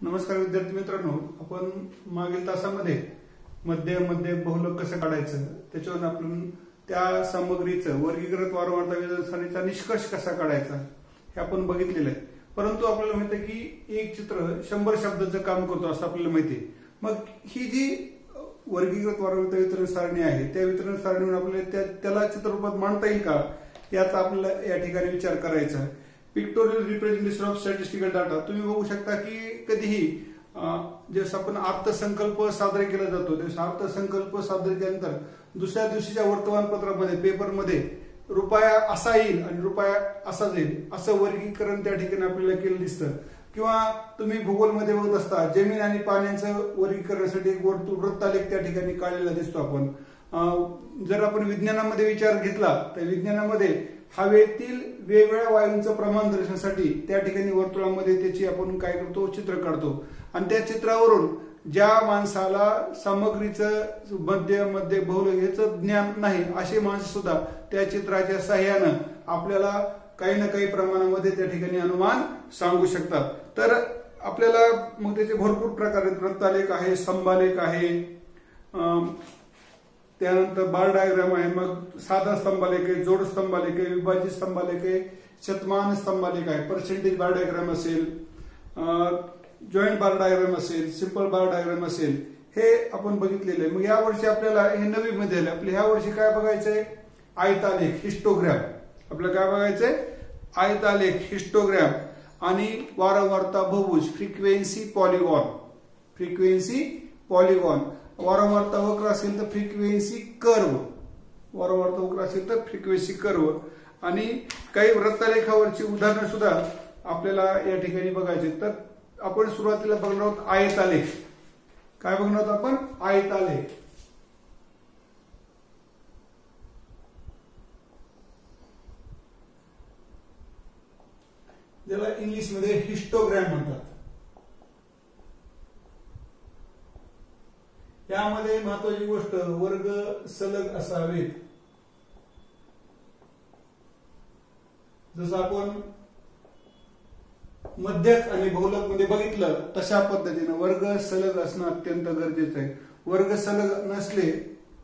नमस्कार विद्यार्थी मित्रांनो, आपण मागील तासामध्ये मध्य बहुलक कसं काढायचं त्याच्यावर आपण त्या सामग्रीचं वर्गीकृत वारंवारता वितरण सारणीचा निष्कर्ष कसा काढायचा हे आपण बघितलेलं आहे। परंतु आपल्याला माहिती आहे की एक चित्र 100 शब्दाचं काम करतो असं आपल्याला माहिती आहे। मग ही जी वर्गीकृत वारंवारता वितरण सारणी आहे त्या वितरण सारणीवर आपल्याला त्याला चित्ररूपात मांडता येईल का याचा आपल्याला या ठिकाणी विचार करायचा आहे। Pictorial representation of statistical data तुम्ही बघू शकता की कधीही जसं आपण अर्थसंकल्प सादर केला जातो तसं अर्थसंकल्प सादर केल्यानंतर दुसऱ्या दिवशीच्या वर्तमानपत्रामध्ये पेपरमध्ये रुपया असा येईल आणि रुपया असा जाईल असं वर्गीकरण त्या ठिकाणी आपल्याला केलं दिसतं। किंवा तुम्ही भूगोलमध्ये बघत असता जमीन आणि पाण्याचं वर्गीकरणासाठी एक वृत्तालेख त्या ठिकाणी काढलेला दिसतो आपण। जर आपण विज्ञानामध्ये विचार घेतला तर विज्ञानामध्ये हवेतील वेगवेगळ्या वायूंचं प्रमाण दर्शवण्यासाठी त्या ठिकाणी वर्तुळामध्ये त्याची आपण काय करतो चित्र काढतो आणि त्या चित्रावरून ज्या माणसाला सामग्रीचं मध्य बहुलक याचं ज्ञान नाही असे माणसं सुद्धा त्या चित्राच्या सहाय्यानं आपल्याला काही ना काही प्रमाणामध्ये त्या ठिकाणी अनुमान सांगू शकतात। तर आपल्याला मग त्याचे भरपूर प्रकार आहेत, वृत्तालेख आहे, स्तंभालेख आहे, त्यानंतर बार डायग्राम आहे, मग साधा स्तंभालेख आहे, जोड स्तंभालेख आहे, विभाजित स्तंभालेख आहे, शतमान स्तंभालेख आहे, पर्सेंटेज बार डायग्राम असेल, जॉईंट बार डायग्राम असेल, सिंपल बार डायग्राम असेल, हे आपण बघितलेले आहे। मग या वर्षी आपल्याला हे नवीन मध्ये आले आपले ह्या वर्षी काय बघायचंय आयतालेख हिस्टोग्राम। आपल्याला काय बघायचंय आयतालेख हिस्टोग्राम आणि वारंवारता बहुभुज फ्रिक्वेन्सी पॉलिगॉन। फ्रिक्वेन्सी पॉलिगॉन वारंवारता वक्र असेल तर फ्रिक्वेन्सी कर्व, वारंवारता वक्र असेल तर फ्रिक्वेन्सी कर्व आणि काही वृत्तालेखावरची उदाहरणं सुद्धा आपल्याला या ठिकाणी बघायचे। तर आपण सुरुवातीला बघणार आहोत आयतालेख। काय बघणार आहोत आपण आयतालेख। ज्याला इंग्लिशमध्ये हिस्टोग्राम म्हणतात। यामध्ये महत्वाची गोष्ट वर्ग सलग असावेत। जसं आपण मध्यक आणि बहुलक मध्ये बघितलं तशा पद्धतीने वर्ग सलग असणं अत्यंत गरजेचं आहे। वर्ग सलग नसले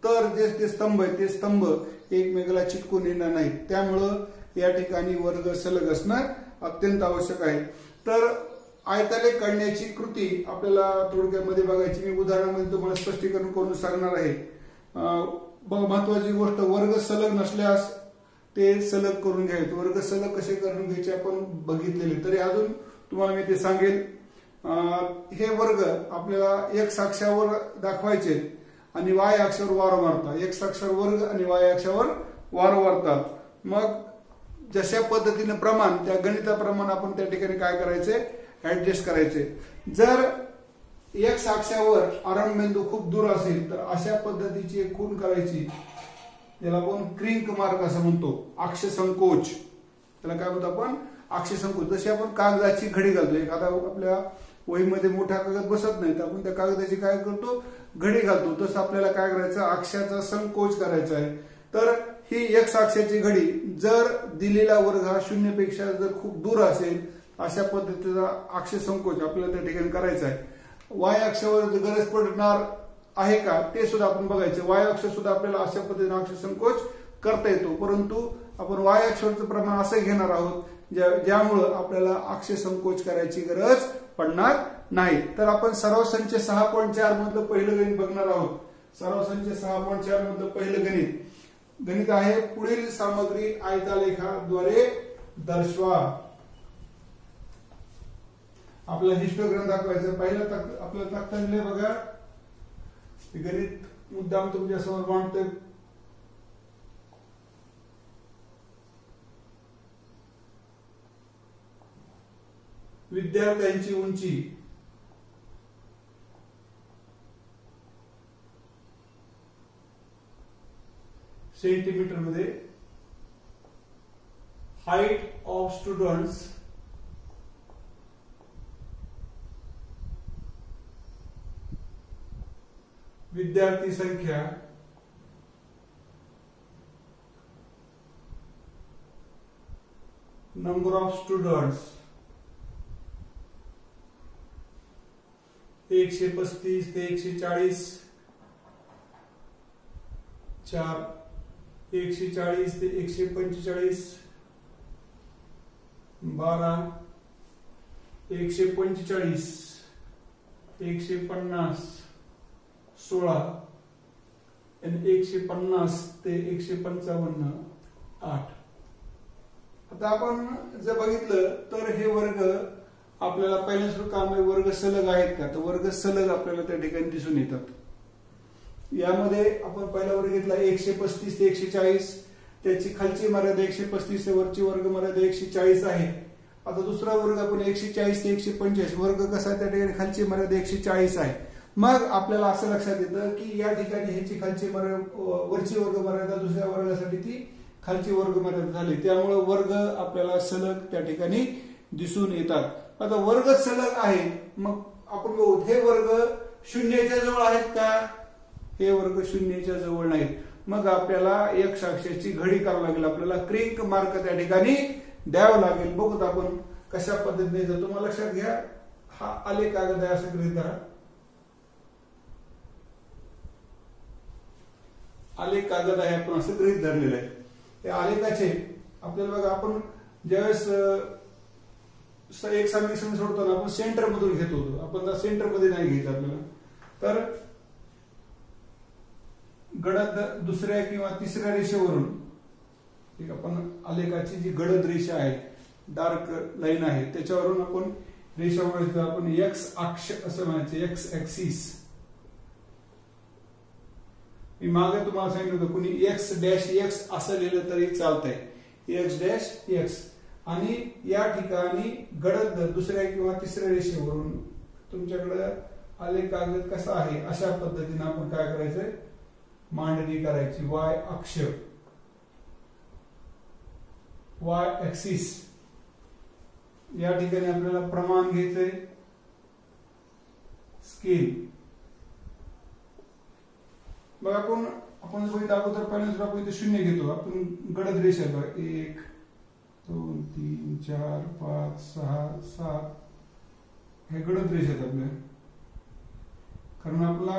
तर जे स्तंभ आहेत ते स्तंभ एकमेकाला चिटकून येणार नाहीत, त्यामुळं या ठिकाणी वर्ग सलग असणं अत्यंत आवश्यक आहे। तर आयतालेख काढण्याची कृती आपल्याला थोडक्यामध्ये बघायची, मी उदाहरणामध्ये तुम्हाला स्पष्टीकरण करून सांगणार आहे। महत्वाची गोष्ट वर्ग सलग नसल्यास ते सलग करून घ्यायचे। वर्ग सलग कसे करून घ्यायचे आपण बघितलेले, तरी अजून तुम्हाला मी ते सांगेल। हे वर्ग आपल्याला एक्स अक्षावर दाखवायचे आणि वाय अक्षावर वारंवारता, एक्स अक्षावर वर्ग आणि वाय अक्षावर वारंवारता। मग जशा पद्धतीने प्रमाण त्या गणिताप्रमाणे आपण त्या ठिकाणी काय करायचे ऍडजस्ट करायचे। जर एक्स अक्षावर आरंभबिंदू खूप दूर असेल तर अशा पद्धतीची एक खूण करायची, ज्याला आपण क्रिंक मार्क असं म्हणतो, अक्ष संकोच, त्याला काय म्हणतो आपण अक्ष संकोच। जशी आपण कागदाची घडी घालतो, एखादा आपल्या वहीमध्ये मोठा कागद बसत नाही तर आपण त्या कागदाची काय करतो घडी घालतो, तसं आपल्याला काय करायचं अक्षाचा संकोच करायचा आहे। तर ही एक्स अक्षाची घडी जर दिलेला वर्ग हा 0 पेक्षा जर खूप दूर असेल अशा पद्धतीचा अक्ष संकोच आपल्याला त्या ठिकाणी करायचा आहे। वाय अक्षावर गरज पडणार आहे का ते सुद्धा आपण बघायचं। वाय अक्ष सुद्धा आपल्याला अशा पद्धतीने अक्ष संकोच करता येतो, परंतु आपण वाय अक्षावरचं प्रमाण असं घेणार आहोत ज्यामुळं आपल्याला अक्ष संकोच करायची गरज पडणार नाही। तर आपण सराव संच 6.4 मधलं पहिलं गणित बघणार आहोत। सराव संच 6.4 मधलं पहिलं गणित आहे पुढील सामग्री आयतालेखाद्वारे दर्शवा। आपल्याला हिस्टोग्राम दाखवायचं। पहिलं आपल्याला तक्ता दिले बघा, गणित मुद्दाम तुमच्या समोर मांडतोय। विद्यार्थ्यांची उंची सेंटीमीटर मध्ये, हाइट ऑफ स्टुडंट्स विद्यार्थी संख्या नंबर ऑफ स्टुडंट्स 135 ते 140, 4 140 ते 145, 12 145, 150, 16 आणि 150 ते 155, 8. आता आपण जर बघितलं तर हे वर्ग आपल्याला पहिलं सुरू काम आहे, वर्ग सलग आहेत का, तर वर्ग सलग आपल्याला त्या ठिकाणी दिसून येतात. यामध्ये आपण पहिला वर्ग घेतला 135 ते 140, त्याची खालची मर्यादा 135 ते वरची वर्ग मर्यादा 140 आहे. आता दुसरा वर्ग आपण 140 ते 145, वर्ग कसा त्या ठिकाणी खालची मर्यादा 140 आहे. मग आपल्याला असं लक्षात येतं की या ठिकाणी ह्याची खालची वरची वर्ग मर्यादा दुसऱ्या वर्गासाठी ती खालची वर्ग मर्यादा झाली, त्यामुळे वर्ग आपल्याला सलग त्या ठिकाणी दिसून येतात. आता वर्ग सलग आहे, मग आपण बघू हे वर्ग शून्याच्या जवळ आहेत का, हे वर्ग शून्याच्या जवळ नाहीत. मग आपल्याला एक अक्षाची घडी करावी लागेल, आपल्याला क्रिंक मार्क त्या ठिकाणी द्यावं लागेल. बघूत आपण कशा पद्धतीने जर तुम्हाला लक्षात घ्या, हा आलेख कागद आहे असं गृहीत धरा. आलेख कागद आहे आपण असं गृहीत धरलेलं आहे. त्या आलेखाचे आपल्याला बघा, आपण ज्यावेळेस एक समीकरण सोडताना आपण सेंटर मधून घेत होतो, आपण सेंटर मध्ये नाही घ्यायचं आपल्याला. तर गडद दुसऱ्या किंवा तिसऱ्या रेषेवरून ठीक आपण आलेखाची जी गडद रेषा आहे, डार्क लाईन आहे, त्याच्यावरून आपण रेषा ओढायची. आपण एक्स अक्ष असं म्हणायचं, एक्स ऍक्सिस. मी मागे तुम्हाला सांगितलं होतं, कुणी एक्स डॅश एक्स असं लिहिलं तरी चालतंय, एक्स डॅश एक्स. आणि या ठिकाणी गडद दुसऱ्या किंवा तिसऱ्या रेषेवरून तुमच्याकडे आलेख कागद कसा आहे अशा पद्धतीने आपण काय करायचंय, मांडणी करायची. वाय अक्ष, वाय ऍक्सिस, या ठिकाणी आपल्याला प्रमाण घ्यायचंय स्केल. मग आपण बघितलं अगोदर पहिल्यांदा आपण इथे शून्य घेतो, आपण गडद रेषा 1 2 3 4 5 6 7 हे गडद रेषा आहेत आपल्या. कारण आपला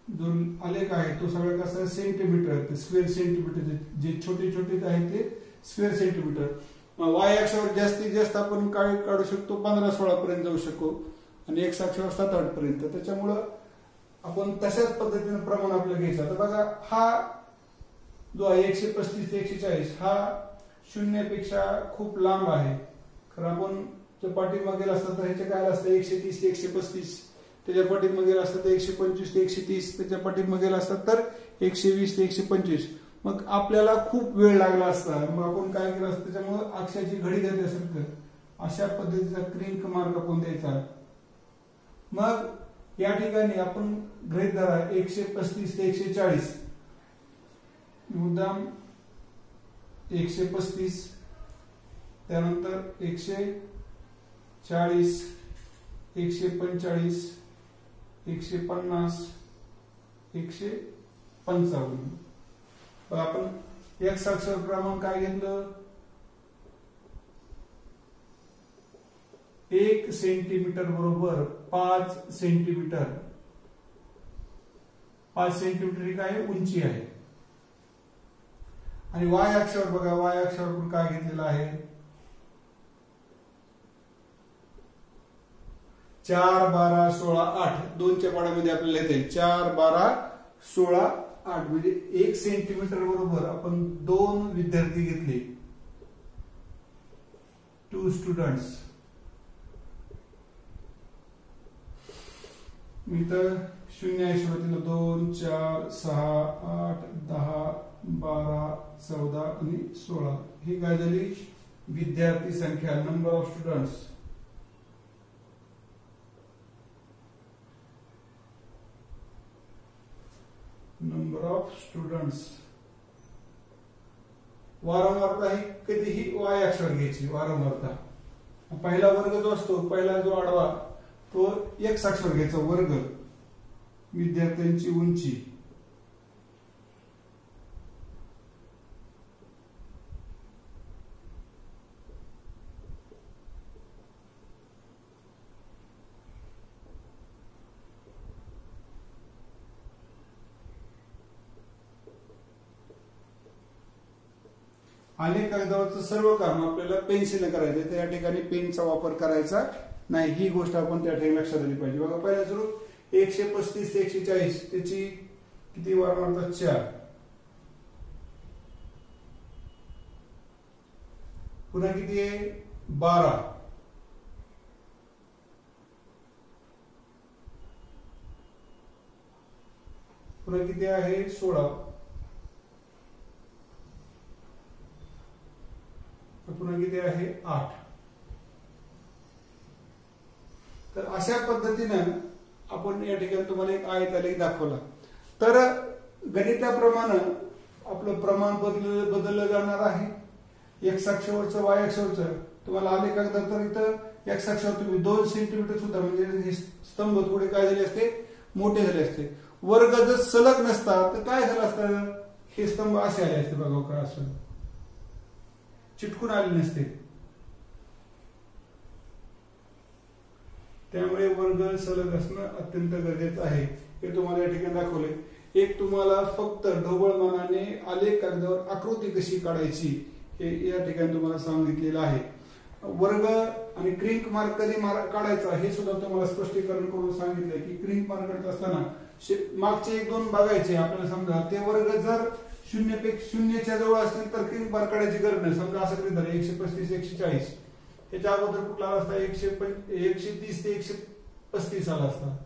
जो आलेख आहे तो सगळा कसा सेंटीमीटर, स्क्वेअर सेंटीमीटर, जे छोटे छोटे आहे ते स्क्वेअर सेंटीमीटर. वाय अक्षावर जास्तीत जास्त आपण काय काढू शकतो, 15-16 पर्यंत जाऊ शकतो, आणि एक्स अक्षावर 7-8 पर्यंत. त्याच्यामुळं आपण तशाच पद्धतीने प्रमाण आपलं घ्यायचं. आता बघा, हा जो आहे 135 ते 140 हा शून्यापेक्षा खूप लांब आहे. खरं आपण जर पाठीमागे गेला असता तर ह्याचे काय असतं 130 ते 135, त्याच्या पाठीमागे गेला असता तर 125 ते 130, त्याच्या पाठीमागे गेला असता तर 120 ते 125. मग आपल्याला खूप वेळ लागला असता. मग आपण काय केलं असतं, त्याच्यामुळे अक्षाची घडी घातल्यासारखं अशा पद्धतीचा क्रिंक मार्क आपण द्यायचा. मग या ठिकाणी आपण गृहीत धरा 135 ते 140, मुद्दाम 135, त्यानंतर 140, 145, 150, 155. आपण एक्स अक्षर क्रमांक काय घेतलं, 1 सेंटीमीटर बरोबर 5 सेंटीमीटर. 5 सेंटीमीटर ही काय उंची आहे. आणि वाय अक्षावर बघा, वाय अक्षावर आपण काय घेतलेलं आहे, 4 12 16 8. 2च्या पाड्यामध्ये आपल्याला येते 4 12 16 8, म्हणजे 1 सेंटीमीटर बरोबर आपण 2 विद्यार्थी घेतले, 2 स्टुडंट्स. मी तर 0 आहे सुरुवातीला, 2 4 6 8 10 12 14 आणि 16. ही काय झाली विद्यार्थी संख्या, number of students. Number of students. वारंवारता ही कधीही वाय अक्षर घ्यायची. वारंवारता पहिला वर्ग जो असतो, पहिला जो आडवा तो एक्स अक्षर घ्यायचा. वर्ग विद्यार्थ्यांची उंची, आलेख कागदावरचं सर्व काम आपल्याला पेन्सिलने करायचं, त्या ठिकाणी पेनचा वापर करायचा नाही, ही गोष्ट आपण त्या ठिकाणी लक्षात आली पाहिजे. बघा पहिला स्वरूप 135 ते 140, त्याची किती वारंवारता 4. पुन्हा किती आहे 12. पुन्हा किती आहे 16. पुन्हा किती आहे 8. तर अशा पद्धतीनं आपण या ठिकाणी तुम्हाला एक आयतालेख दाखवला. तर गणिताप्रमाणे आपलं प्रमाण बदललं जाणार आहे. एक्स अक्षावरचं वाय अक्षावरचं तुम्हाला आलेख कागदात तर इथं एक्स अक्षावर तुम्ही 2 सेंटीमीटर सुद्धा म्हणजे हे स्तंभ थोडे काय झाले असते, मोठे झाले असते. वर्ग जर सलग नसता तर काय झालं असतं, हे स्तंभ असे आले असते बघा का, असं चिटकून आले नसते. त्यामुळे वर्ग सलग असणं अत्यंत गरजेचं आहे, हे तुम्हाला या ठिकाणी दाखवले. एक तुम्हाला फक्त ढोबळमानाने आलेख कागदावर आकृती कशी काढायची हे या ठिकाणी तुम्हाला सांगितलेलं आहे. वर्ग आणि क्रिंक मार्क कधी काढायचा हे सुद्धा तुम्हाला स्पष्टीकरण करून सांगितलंय की क्रिंक मार्क करत असताना मागचे 1-2 बघायचे. आपल्याला समजा ते वर्ग जर 0च्या जवळ असतील तर क्रिंक मार्क काढायची गरज नाही. समजा असं कधी झालं 135 140, त्याच्या अगोदर कुठला आला असता 130 ते 135 आला असता,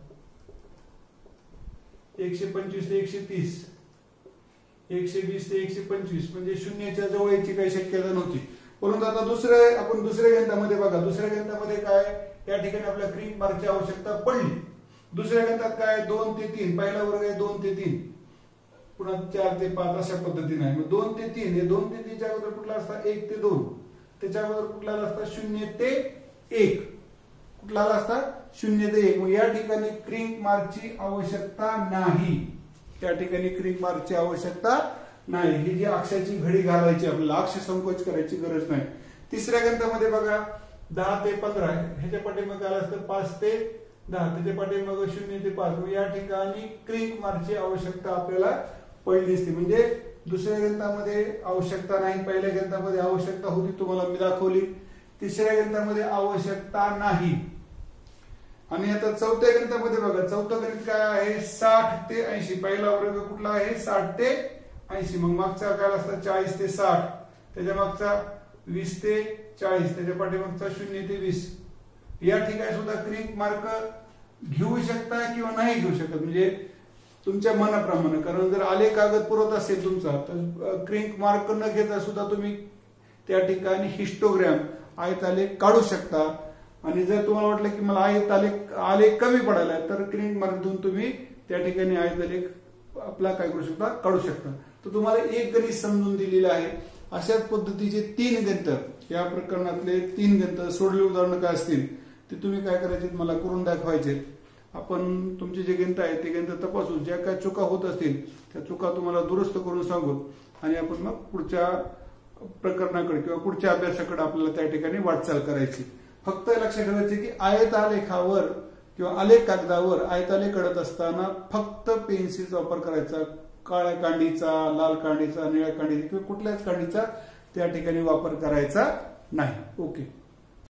125 ते 130, 120 ते 125, म्हणजे 0च्या जवळ याची काही शक्यता नव्हती. परंतु आता आपण दुसऱ्या गणितामध्ये बघा, दुसऱ्या गणितामध्ये काय या ठिकाणी आपल्या क्रिंक मार्कची आवश्यकता पडली. दुसऱ्या गणितात काय 2 ते 3, पहिला वर्ग आहे 2 ते 3, पुन्हा 4 ते 5 अशा पद्धतीने आहे. मग 2 ते 3 हे 2 ते 3 च्या अगोदर कुठला असता 1 ते 2, त्याच्या अगोदर कुठला असता 0 ते 1, कुठला असता 0 ते 1. मग या ठिकाणी क्रिंक मार्कची आवश्यकता नाही, या ठिकाणी क्रिंक मार्कची आवश्यकता नाही. ही जी अक्षाची घडी घालायची आपल्याला, अक्ष संकोच करायची गरज नाही. तिसऱ्या गणितामध्ये बघा 10 ते 15, ह्याच्या पाठीमागे आलं असतं 5 ते 10, त्याच्या पाठीमागे 0 ते 5. या ठिकाणी क्रिंक मार्कची आवश्यकता आपल्याला पडली असते. म्हणजे दुसऱ्या गणितामध्ये आवश्यकता नाही, पहिल्या गणितामध्ये आवश्यकता होती, तुम्हाला मी दाखवली. तिसऱ्या गणितामध्ये आवश्यकता नाही. आणि आता चौथ्या गणितामध्ये बघा, चौथं गणित काय आहे 60 ते 80, पहिला वर्ग कुठला आहे 60 ते 80. मग मागचा काय असता 40 ते 60, त्याच्या मागचा 20 ते 40, त्याच्या पाठीमागचा 0 ते 20. या ठिकाणी सुद्धा क्रिंक मार्क घेऊ शकता किंवा नाही घेऊ शकत, म्हणजे तुमच्या मनाप्रमाणे. कारण जर आलेख कागद पुरवत असेल तुमचा तर क्रिंक मार्क न घेता सुद्धा तुम्ही त्या ठिकाणी हिस्टोग्राम आयतालेख काढू शकता. आणि जर तुम्हाला वाटलं की मला आलेख कमी पडायला तर क्रिंक मार्क देऊन तुम्ही त्या ठिकाणी आयतालेख आपला काय करू शकता, काढू शकता. तर तुम्हाला एक गणित समजून दिलेलं आहे. अशाच पद्धतीचे 3 गणित, या प्रकरणातले 3 गणित सोडले उदाहरण काय असतील ते तुम्ही काय करायचे मला करून दाखवायचे. आपण तुमचे जे गणित आहे ते गणित तपासून ज्या काय चुका होत असतील त्या चुका तुम्हाला दुरुस्त करून सांगू आणि आपण मग पुढच्या प्रकरणाकडे किंवा पुढच्या अभ्यासाकडे आपल्याला त्या ठिकाणी वाटचाल करायची. फक्त लक्षात ठेवायचे की आयतालेखावर किंवा आलेख कागदावर आयतालेख काढत असताना फक्त पेन्सिलचा वापर करायचा. काळ्या कांडीचा, लाल कांडीचा, निळ्या कांडीचा किंवा कुठल्याच कांडीचा त्या ठिकाणी वापर करायचा नाही. ओके.